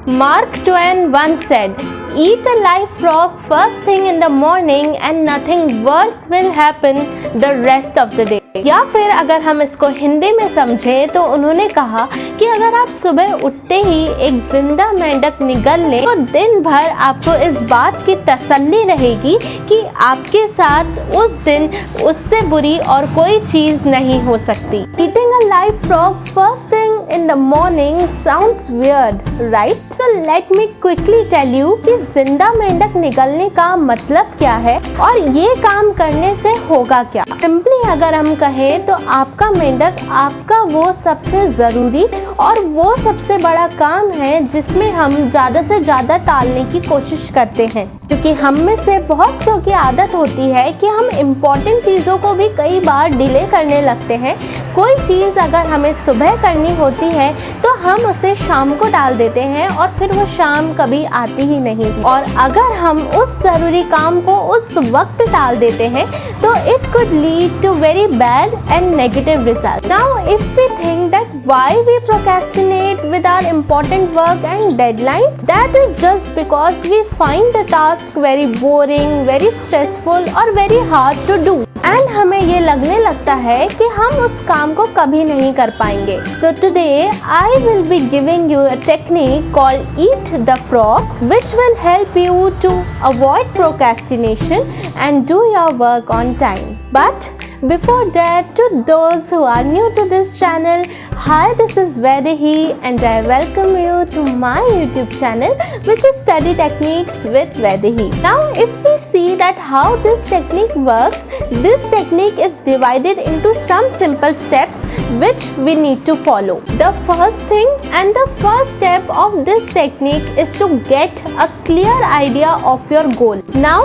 Mark Twain once said, "Eat a live frog first thing in the morning and nothing worse will happen the rest of the day." या फिर अगर हम इसको हिंदी में समझें तो उन्होंने कहा कि अगर आप सुबह उठते ही एक जिंदा मेंढक निगल लें तो दिन भर आपको इस बात की तसल्ली रहेगी कि आपके साथ उस दिन उससे बुरी और कोई चीज नहीं हो सकती। Eating a live frog first thing in the morning sounds weird, right? So let me quickly tell you कि जिंदा मेंढक निगलने का मतलब क्या है और ये काम करने से होगा क्या। सिंपली अगर हम कहें तो आपका मेंढक आपका वो सबसे ज़रूरी और वो सबसे बड़ा काम है जिसमें हम ज़्यादा से ज़्यादा टालने की कोशिश करते हैं, क्योंकि हम में से बहुत सौ की आदत होती है कि हम इम्पॉर्टेंट चीज़ों को भी कई बार डिले करने लगते हैं। कोई चीज़ अगर हमें सुबह करनी होती है तो हम उसे शाम को डाल देते हैं और फिर वो शाम कभी आती ही नहीं। और अगर हम उस ज़रूरी काम को उस वक्त टाल देते हैं तो it could lead to very bad and negative results. Now, if we think that why we procrastinate with our important work and deadlines, that is just because we find the task very boring, very stressful or very hard to do. And हमें ये लगने लगता है कि हम उस काम को कभी नहीं कर पाएंगे। So today I will be giving you a technique called Eat the Frog, which will help you to avoid procrastination and do your work on time. But before that, to those who are new to this channel, hi, this is Vaidehi and I welcome you to my YouTube channel, which is Study Techniques with Vaidehi. Now, if we see that how this technique works, this technique is divided into some simple steps which we need to follow. The first thing and the first step of this technique is to get a clear idea of your goal. Now,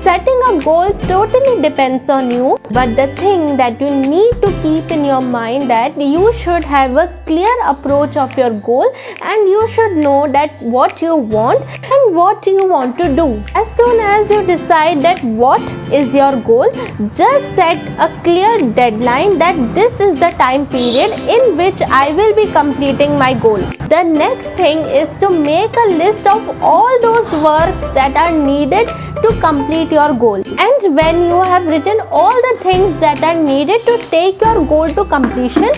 setting a goal totally depends on you, but the thing that you need to keep in your mind that you should have a clear approach of your goal and you should know that what you want and what you want to do. As soon as you decide that what is your goal, just set a clear deadline that this is the time period in which I will be completing my goal. The next thing is to make a list of all those works that are needed to complete your goal. And when you have written all the things that are needed to take your goal to completion,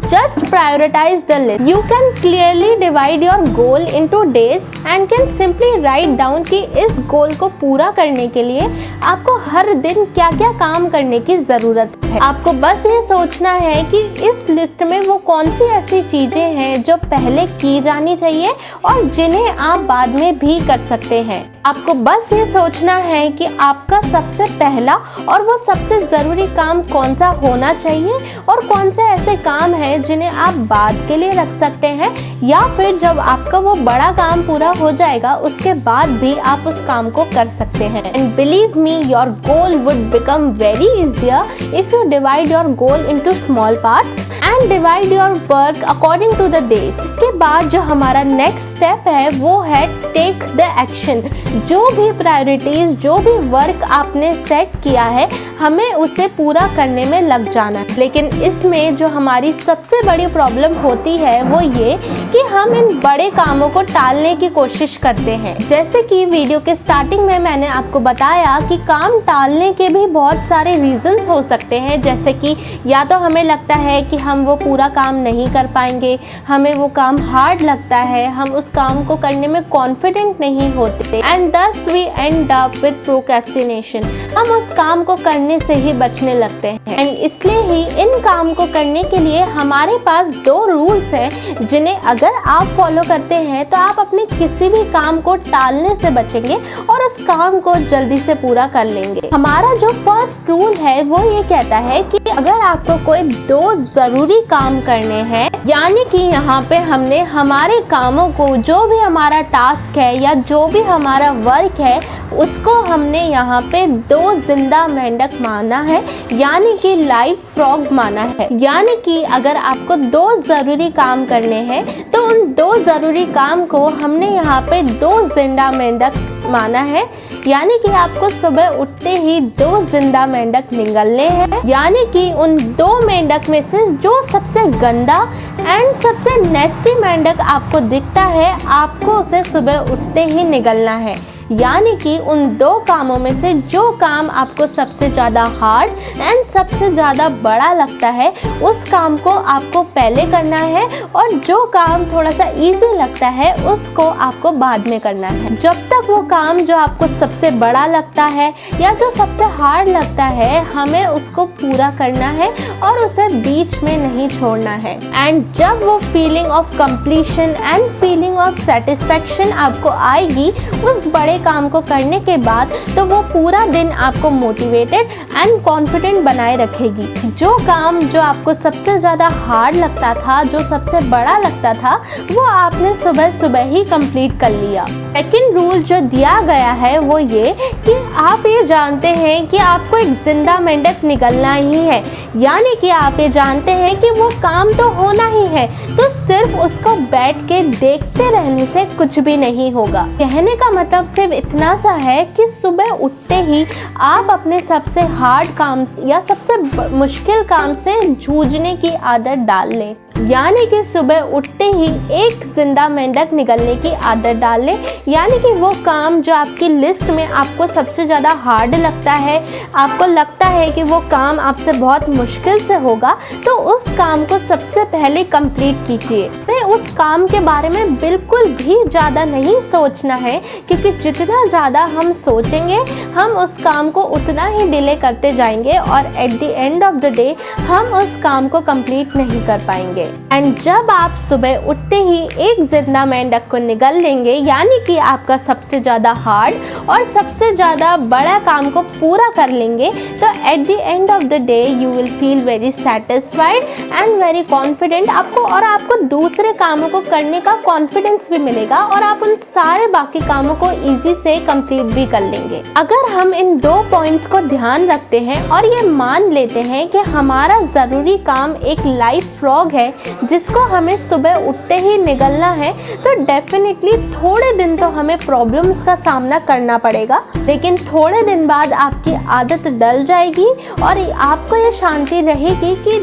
just prioritize the list. You can clearly divide your goal into days and can simply write down कि इस गोल को पूरा करने के लिए आपको हर दिन क्या क्या काम करने की ज़रूरत है। आपको बस ये सोचना है कि इस लिस्ट में वो कौन सी ऐसी चीज़ें हैं जो पहले की जानी चाहिए और जिन्हें आप बाद में भी कर सकते हैं। आपको बस ये सोचना है कि आपका सबसे पहला और वो सबसे ज़रूरी काम कौन सा होना चाहिए और कौन से ऐसे काम हैं जिन्हें आप बाद के लिए रख सकते हैं, या फिर जब आपका वो बड़ा काम पूरा हो जाएगा उसके बाद भी आप उस काम को कर सकते हैं। And believe me, your goal would become very easier if you divide your goal into small parts and divide your work according to the days. इसके बाद जो हमारा नेक्स्ट स्टेप है वो है टेक द एक्शन। जो भी प्रायोरिटीज, जो भी वर्क आपने सेट किया है, हमें उसे पूरा करने में लग जाना है। लेकिन इसमें जो हमारी सबसे बड़ी प्रॉब्लम होती है वो ये कि हम इन बड़े कामों को टालने की कोशिश करते हैं। जैसे कि वीडियो के स्टार्टिंग में मैंने आपको बताया कि काम टालने के भी बहुत सारे रीजंस हो सकते हैं, जैसे कि या तो हमें लगता है कि हम वो पूरा काम नहीं कर पाएंगे, हमें वो काम हार्ड लगता है, हम उस काम को करने में कॉन्फिडेंट नहीं होते and thus we end up with procrastination. हम उस काम को करने से ही बचने लगते हैं। एंड इसलिए ही इन काम को करने के लिए हमारे पास 2 रूल्स हैं जिन्हें अगर आप फॉलो करते हैं तो आप अपने किसी भी काम को टालने से बचेंगे और उस काम को जल्दी से पूरा कर लेंगे। हमारा जो फर्स्ट रूल है वो ये कहता है कि अगर आपको कोई 2 ज़रूरी काम करने हैं, यानी कि यहाँ पे हमने हमारे कामों को, जो भी हमारा टास्क है या जो भी हमारा वर्क है, उसको हमने यहाँ पे 2 जिंदा मेंढक माना है, यानी कि लाइव फ्रॉग माना है। यानी कि अगर आपको 2 ज़रूरी काम करने हैं तो उन 2 ज़रूरी काम को हमने यहाँ पे 2 जिंदा मेंढक माना है, यानी कि आपको सुबह उठते ही 2 जिंदा मेंढक निगलने हैं, यानी कि उन 2 मेंढक में से जो सबसे गंदा एंड सबसे नेस्टी मेंढक आपको दिखता है, आपको उसे सुबह उठते ही निगलना है। यानी कि उन 2 कामों में से जो काम आपको सबसे ज़्यादा हार्ड एंड सबसे ज़्यादा बड़ा लगता है, उस काम को आपको पहले करना है, और जो काम थोड़ा सा इजी लगता है उसको आपको बाद में करना है। जब तक वो काम जो आपको सबसे बड़ा लगता है या जो सबसे हार्ड लगता है, हमें उसको पूरा करना है और उसे बीच में नहीं छोड़ना है। एंड जब वो feeling of completion and feeling of satisfaction आपको आएगी उस बड़े काम को करने के बाद, तो वो पूरा दिन आपको मोटिवेटेड एंड कॉन्फिडेंट बनाए रखेगी। जो काम जो आपको सबसे ज़्यादा हार्ड लगता था, जो सबसे बड़ा लगता था, वो आपने सुबह सुबह ही कंप्लीट कर लिया। सेकंड रूल जो दिया गया है वो ये कि आप ये जानते हैं कि आपको एक जिंदा मेंढक निगलना ही है, यानी कि आप ये जानते हैं कि वो काम तो होना ही है, तो सिर्फ उसको बैठ के देखते रहने से कुछ भी नहीं होगा। कहने का मतलब सिर्फ इतना सा है कि सुबह उठते ही आप अपने सबसे हार्ड काम या सबसे मुश्किल काम से जूझने की आदत डाल लें, यानी कि सुबह उठते ही एक जिंदा मेंढक निगलने की आदत डाल लें। यानी कि वो काम जो आपकी लिस्ट में आपको सबसे ज़्यादा हार्ड लगता है, आपको लगता है कि वो काम आपसे बहुत मुश्किल से होगा, तो उस काम को सबसे पहले कंप्लीट कीजिए। तो उस काम के बारे में बिल्कुल भी ज़्यादा नहीं सोचना है, क्योंकि जितना ज़्यादा हम सोचेंगे हम उस काम को उतना ही डिले करते जाएंगे और at the end of the day हम उस काम को कंप्लीट नहीं कर पाएंगे। एंड जब आप सुबह उठते ही एक जिंदा मेंढक को निगल लेंगे, यानी कि आपका सबसे ज़्यादा हार्ड और सबसे ज़्यादा बड़ा काम को पूरा कर लेंगे, तो at the end of the day you will feel very satisfied and very confident. आपको दूसरे कामों को करने का कॉन्फिडेंस भी मिलेगा और आप उन सारे बाकी कामों को इजी से कंप्लीट भी कर लेंगे। अगर हम इन 2 पॉइंट्स को ध्यान रखते हैं और ये मान लेते हैं कि हमारा ज़रूरी काम एक लाइव फ्रॉग है जिसको हमें सुबह उठते ही निगलना है, तो डेफिनेटली थोड़े दिन तो हमें प्रॉब्लम्स का सामना करना पड़ेगा, लेकिन थोड़े दिन बाद आपकी आदत डल जाएगी और आपको ये शांति रहेगी कि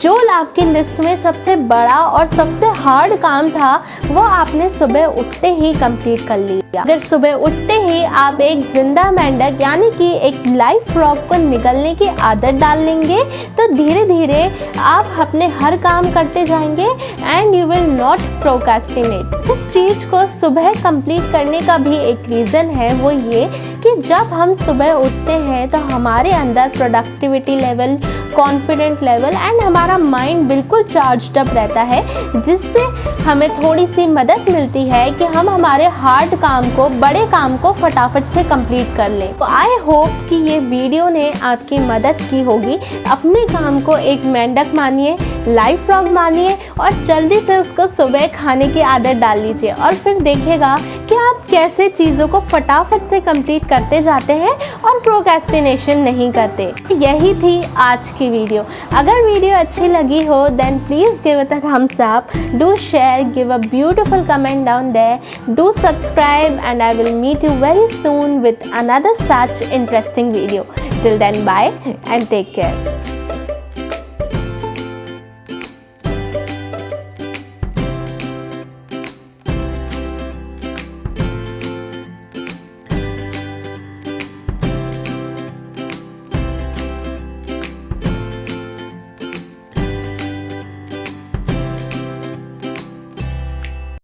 जो आपकी लिस्ट में सबसे बड़ा और सबसे हार्ड काम था वो आपने सुबह उठते ही कंप्लीट कर लिया। अगर सुबह उठते ही आप एक जिंदा मेंढक यानी कि एक लाइव फ्रॉग को निगलने की आदत डाल लेंगे, तो धीरे धीरे आप अपने हर काम करते जाएंगे and you will not procrastinate. इस चीज़ को सुबह कंप्लीट करने का भी एक रीज़न है, वो ये कि जब हम सुबह उठते हैं तो हमारे अंदर productivity level, confident level and हमारा माइंड बिल्कुल चार्ज्ड अप रहता है, जिससे हमें थोड़ी सी मदद मिलती है कि हम हमारे हार्ड काम को, बड़े काम को फटाफट से कंप्लीट कर लें। तो आई होप कि ये वीडियो ने आपकी मदद की होगी। अपने काम को एक मेंढक मानिए, लाइव फ्रॉग मानिए और जल्दी से उसको सुबह खाने की आदत डाल लीजिए और फिर देखिएगा कि आप कैसे चीज़ों को फटाफट से कंप्लीट करते जाते हैं और प्रोक्रेस्टिनेशन नहीं करते। यही थी आज की वीडियो। अगर वीडियो अच्छी लगी हो then please give it a thumbs up, do share, give a beautiful comment down there, do subscribe and I will meet you very soon with another such interesting video. Till then, bye and take care.